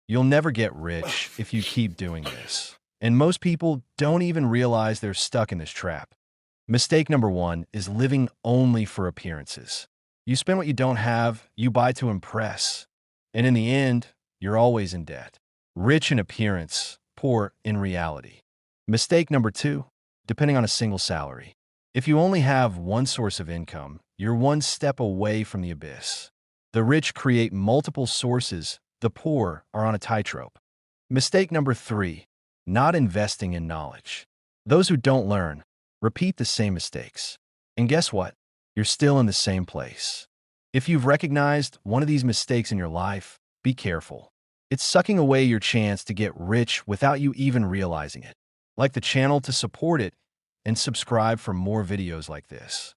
You'll never get rich if you keep doing this. And most people don't even realize they're stuck in this trap. Mistake number one is living only for appearances. You spend what you don't have, you buy to impress. And in the end, you're always in debt. Rich in appearance, poor in reality. Mistake number two, depending on a single salary. If you only have one source of income, you're one step away from the abyss. The rich create multiple sources, the poor are on a tightrope. Mistake number three, not investing in knowledge. Those who don't learn repeat the same mistakes. And guess what? You're still in the same place. If you've recognized one of these mistakes in your life, be careful. It's sucking away your chance to get rich without you even realizing it. Like the channel to support it and subscribe for more videos like this.